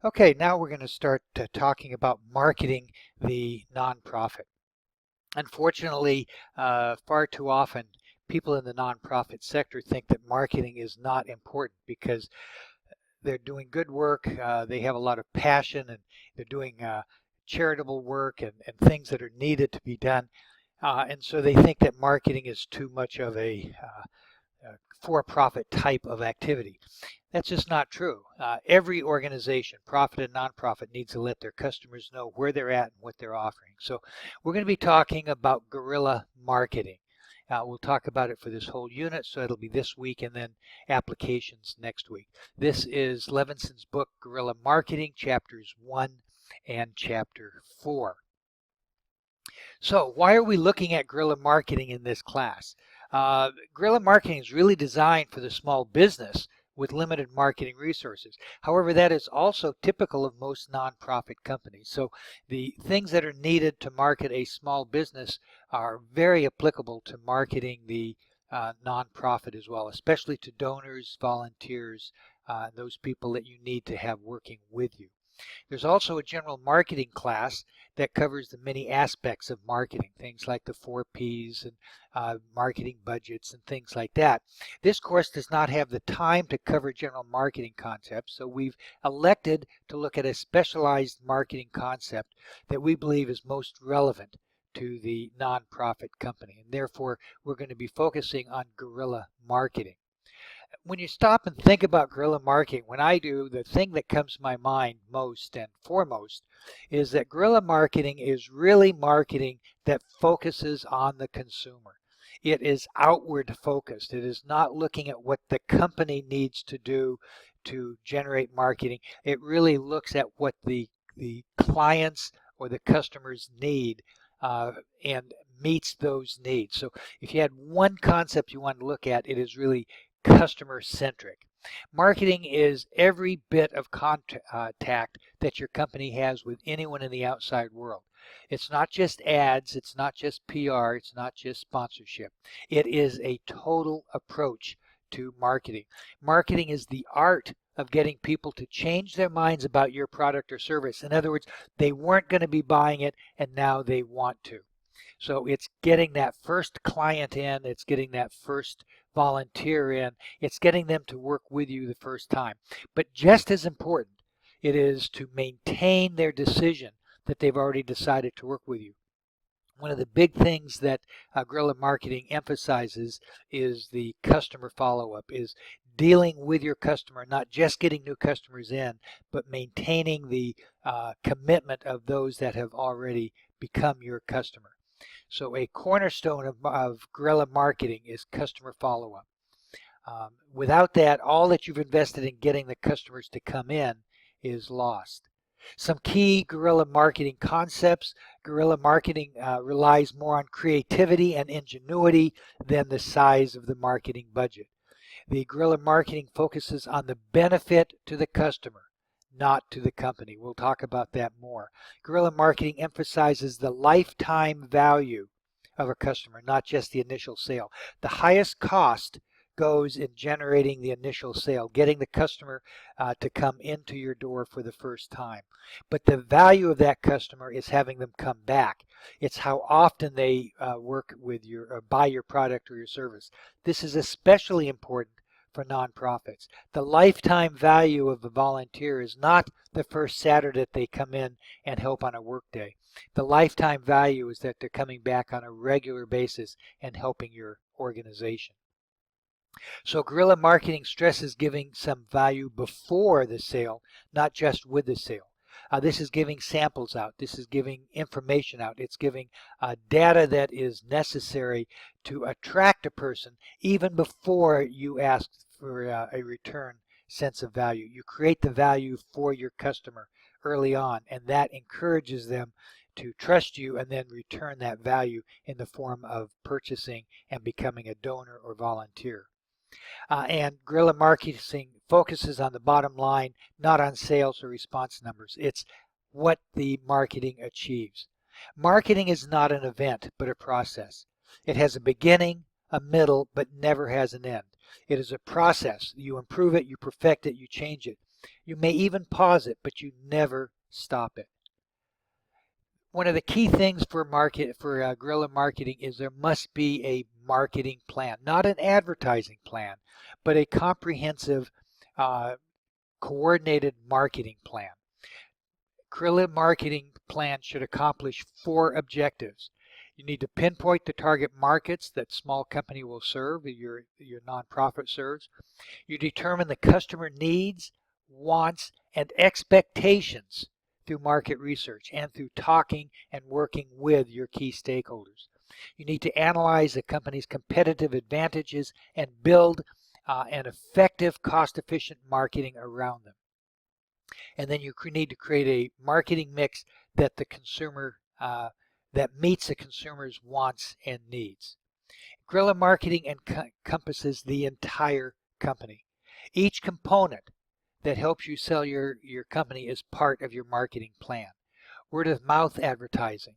Okay, now we're going to start talking about marketing the nonprofit. Unfortunately, far too often, people in the nonprofit sector think that marketing is not important because they're doing good work, they have a lot of passion, and they're doing charitable work and things that are needed to be done. And so they think that marketing is too much of a for-profit type of activity. That's just not true. Every organization, profit and nonprofit, needs to let their customers know where they're at and what they're offering. So we're going to be talking about guerrilla marketing. We'll talk about it for this whole unit, so it'll be this week and then applications next week. This is Levinson's book, Guerrilla Marketing, Chapters 1 and Chapter 4. So why are we looking at guerrilla marketing in this class? Guerrilla marketing is really designed for the small business with limited marketing resources. However, that is also typical of most nonprofit companies. So the things that are needed to market a small business are very applicable to marketing the nonprofit as well, especially to donors, volunteers, those people that you need to have working with you. There's also a general marketing class that covers the many aspects of marketing, things like the 4Ps and marketing budgets and things like that. This course does not have the time to cover general marketing concepts, so we've elected to look at a specialized marketing concept that we believe is most relevant to the nonprofit company, and therefore we're going to be focusing on guerrilla marketing. When you stop and think about guerrilla marketing, when I do, the thing that comes to my mind most and foremost is that guerrilla marketing is really marketing that focuses on the consumer. It is outward focused. It is not looking at what the company needs to do to generate marketing. It really looks at what the clients or the customers need and meets those needs. So if you had one concept you want to look at, it is really customer centric. Marketing is every bit of contact that your company has with anyone in the outside world. It's not just ads, it's not just PR, it's not just sponsorship. It is a total approach to marketing. Marketing is the art of getting people to change their minds about your product or service. In other words, they weren't going to be buying it and now they want to. So it's getting that first client in, it's getting that first volunteer in, it's getting them to work with you the first time. But just as important, it is to maintain their decision that they've already decided to work with you. One of the big things that guerrilla marketing emphasizes is the customer follow-up, is dealing with your customer, not just getting new customers in, but maintaining the commitment of those that have already become your customer. So a cornerstone of guerrilla marketing is customer follow-up. Without that, all that you've invested in getting the customers to come in is lost. Some key guerrilla marketing concepts. Guerrilla marketing relies more on creativity and ingenuity than the size of the marketing budget. The guerrilla marketing focuses on the benefit to the customer, not to the company. We'll talk about that more. Guerrilla marketing emphasizes the lifetime value of a customer, not just the initial sale. The highest cost goes in generating the initial sale, getting the customer to come into your door for the first time. But the value of that customer is having them come back. It's how often they work with your or buy your product or your service. This is especially important for nonprofits. The lifetime value of a volunteer is not the first Saturday that they come in and help on a work day. The lifetime value is that they're coming back on a regular basis and helping your organization. So guerrilla marketing stresses giving some value before the sale, not just with the sale. This is giving samples out. This is giving information out. It's giving data that is necessary to attract a person even before you ask for a return sense of value. You create the value for your customer early on, and that encourages them to trust you and then return that value in the form of purchasing and becoming a donor or volunteer. And guerrilla marketing focuses on the bottom line, not on sales or response numbers. It's what the marketing achieves. Marketing is not an event, but a process. It has a beginning, a middle, but never has an end. It is a process. You improve it, you perfect it, you change it. You may even pause it, but you never stop it. One of the key things for guerrilla marketing is there must be a marketing plan, not an advertising plan, but a comprehensive, uh, coordinated marketing plan. Guerrilla marketing plan should accomplish 4 objectives. You need to pinpoint the target markets that small company will serve, your nonprofit serves. You determine the customer needs, wants, and expectations through market research and through talking and working with your key stakeholders. You need to analyze the company's competitive advantages and build an effective, cost-efficient marketing around them. And then you need to create a marketing mix that that meets the consumer's wants and needs. Guerrilla marketing encompasses the entire company. Each component that helps you sell your company is part of your marketing plan. Word of mouth advertising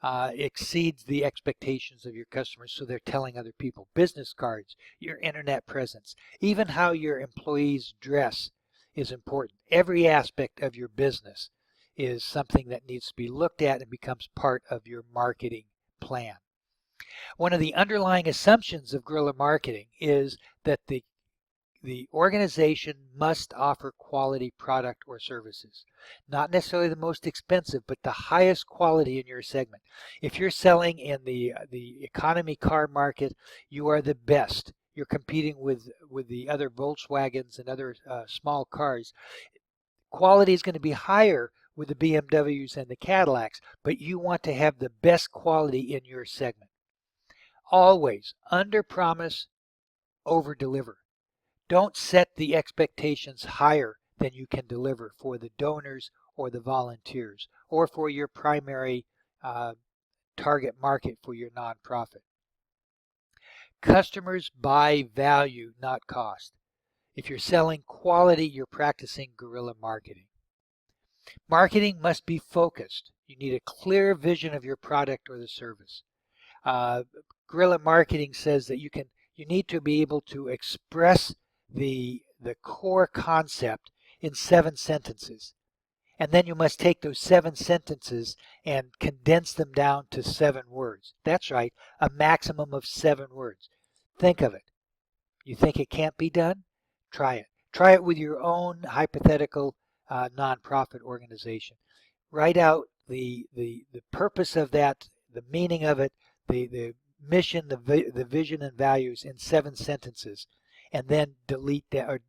exceeds the expectations of your customers, so they're telling other people. Business cards, your internet presence, even how your employees dress is important. Every aspect of your business is something that needs to be looked at and becomes part of your marketing plan. One of the underlying assumptions of guerrilla marketing is that the organization must offer quality product or services. Not necessarily the most expensive, but the highest quality in your segment. If you're selling in the economy car market, you are the best. You're competing with the other Volkswagens and other small cars. Quality is going to be higher with the BMWs and the Cadillacs, but you want to have the best quality in your segment. Always under promise, over deliver. Don't set the expectations higher than you can deliver for the donors or the volunteers or for your primary target market for your nonprofit. Customers buy value, not cost. If you're selling quality, you're practicing guerrilla marketing. Marketing must be focused. You need a clear vision of your product or the service. Guerrilla marketing says that you need to be able to express the core concept in 7 sentences. And then you must take those 7 sentences and condense them down to 7 words. That's right, a maximum of 7 words. Think of it. You think it can't be done? Try it. Try it with your own hypothetical nonprofit organization. Write out the purpose of that, the meaning of it, the mission, the vision and values in 7 sentences, and then delete that or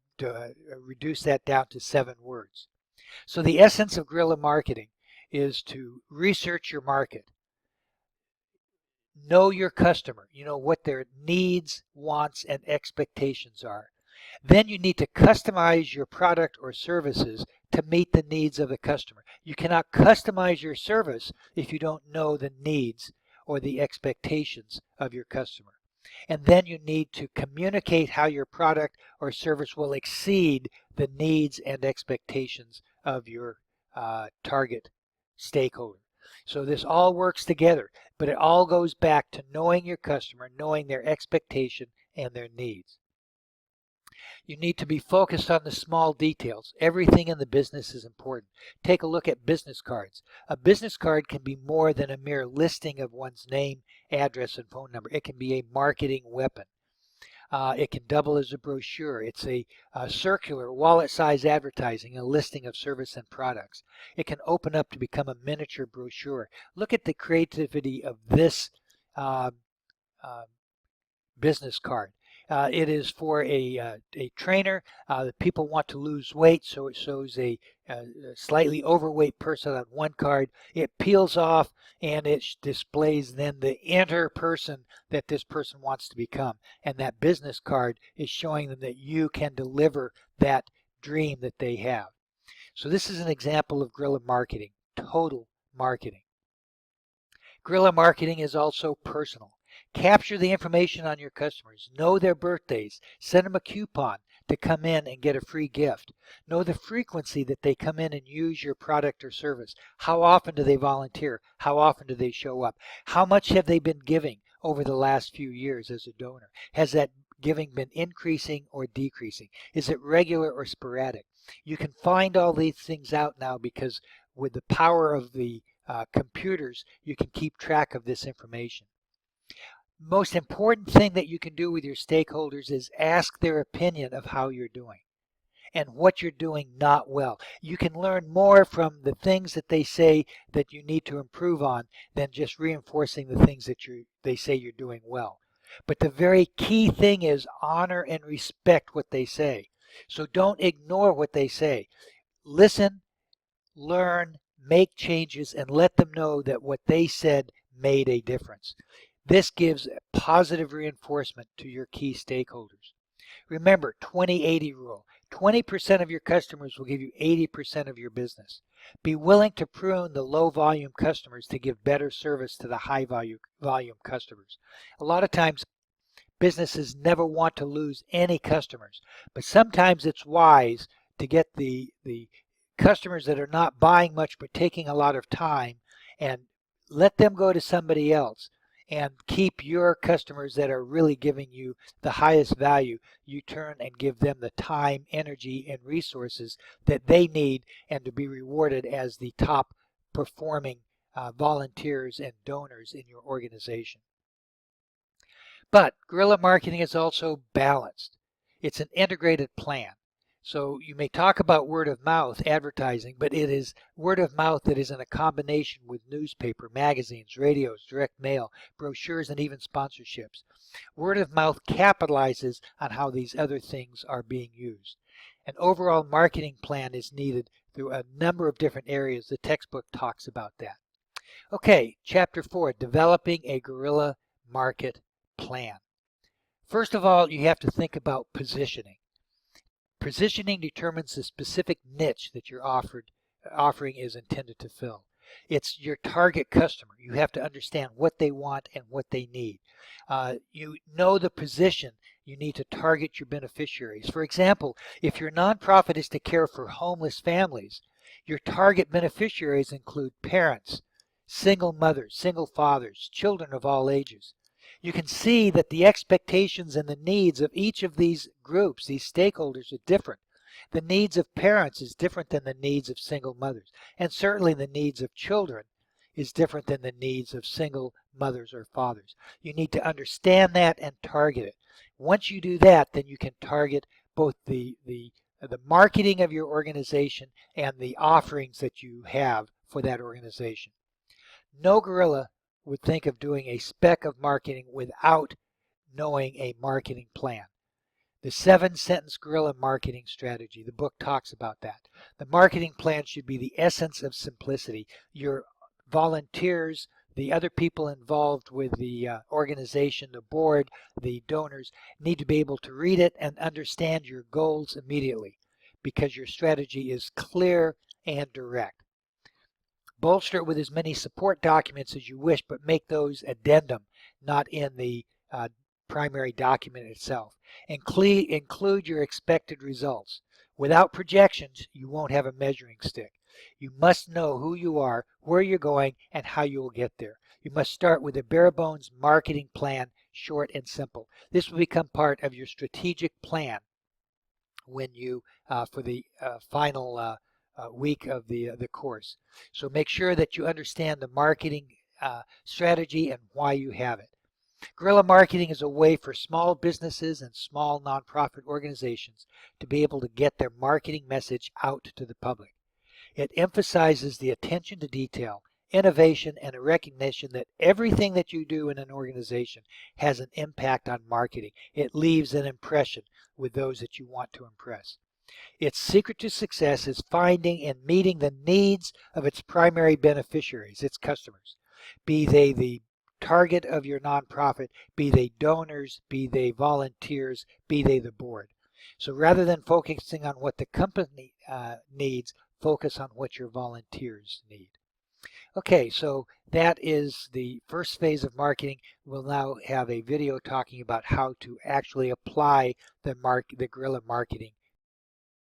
reduce that down to 7 words. So the essence of guerrilla marketing is to research your market. Know your customer. You know what their needs, wants, and expectations are. Then you need to customize your product or services to meet the needs of the customer. You cannot customize your service if you don't know the needs or the expectations of your customer. And then you need to communicate how your product or service will exceed the needs and expectations of your target stakeholder. So this all works together, but it all goes back to knowing your customer, knowing their expectation and their needs. You need to be focused on the small details. Everything in the business is important. Take a look at business cards. A business card can be more than a mere listing of one's name, address, and phone number. It can be a marketing weapon. It can double as a brochure. It's a circular, wallet-size advertising, a listing of service and products. It can open up to become a miniature brochure. Look at the creativity of this business card. It is for a trainer. People want to lose weight, so it shows a slightly overweight person on one card. It peels off and it displays then the inner person that this person wants to become. And that business card is showing them that you can deliver that dream that they have. So this is an example of guerrilla marketing, total marketing. Guerrilla marketing is also personal. Capture the information on your customers. Know their birthdays. Send them a coupon to come in and get a free gift. Know the frequency that they come in and use your product or service. How often do they volunteer? How often do they show up? How much have they been giving over the last few years as a donor? Has that giving been increasing or decreasing? Is it regular or sporadic? You can find all these things out now because with the power of the computers, you can keep track of this information. Most important thing that you can do with your stakeholders is ask their opinion of how you're doing and what you're doing not well. You can learn more from the things that they say that you need to improve on than just reinforcing the things that they say you're doing well. But the very key thing is honor and respect what they say. So don't ignore what they say. Listen, learn, make changes, and let them know that what they said made a difference. This gives positive reinforcement to your key stakeholders. Remember, 20-80 rule. 20% of your customers will give you 80% of your business. Be willing to prune the low volume customers to give better service to the high volume customers. A lot of times businesses never want to lose any customers, but sometimes it's wise to get the customers that are not buying much but taking a lot of time and let them go to somebody else and keep your customers that are really giving you the highest value. You turn and give them the time, energy, and resources that they need and to be rewarded as the top performing volunteers and donors in your organization. But guerrilla marketing is also balanced. It's an integrated plan. So you may talk about word of mouth advertising, but it is word of mouth that is in a combination with newspaper, magazines, radios, direct mail, brochures, and even sponsorships. Word of mouth capitalizes on how these other things are being used. An overall marketing plan is needed through a number of different areas. The textbook talks about that. Okay, Chapter 4, Developing a Guerrilla Market Plan. First of all, you have to think about positioning. Positioning determines the specific niche that your offering is intended to fill. It's your target customer. You have to understand what they want and what they need. You know the position. You need to target your beneficiaries. For example, if your nonprofit is to care for homeless families, your target beneficiaries include parents, single mothers, single fathers, children of all ages. You can see that the expectations and the needs of each of these groups, these stakeholders, are different. The needs of parents is different than the needs of single mothers. And certainly the needs of children is different than the needs of single mothers or fathers. You need to understand that and target it. Once you do that, then you can target both the marketing of your organization and the offerings that you have for that organization. No guerrilla would think of doing a spec of marketing without knowing a marketing plan. The 7-sentence guerrilla marketing strategy, the book talks about that. The marketing plan should be the essence of simplicity. Your volunteers, the other people involved with the organization, the board, the donors, need to be able to read it and understand your goals immediately because your strategy is clear and direct. Bolster it with as many support documents as you wish, but make those addendum, not in the primary document itself. Include your expected results. Without projections, you won't have a measuring stick. You must know who you are, where you're going, and how you will get there. You must start with a bare bones marketing plan, short and simple. This will become part of your strategic plan when you for the final week of the course. So make sure that you understand the marketing strategy and why you have it. Guerrilla marketing is a way for small businesses and small nonprofit organizations to be able to get their marketing message out to the public. It emphasizes the attention to detail, innovation, and a recognition that everything that you do in an organization has an impact on marketing. It leaves an impression with those that you want to impress. Its secret to success is finding and meeting the needs of its primary beneficiaries, its customers, be they the target of your nonprofit, be they donors, be they volunteers, be they the board. So rather than focusing on what the company needs, focus on what your volunteers need. Okay, so that is the first phase of marketing. We'll now have a video talking about how to actually apply the guerrilla marketing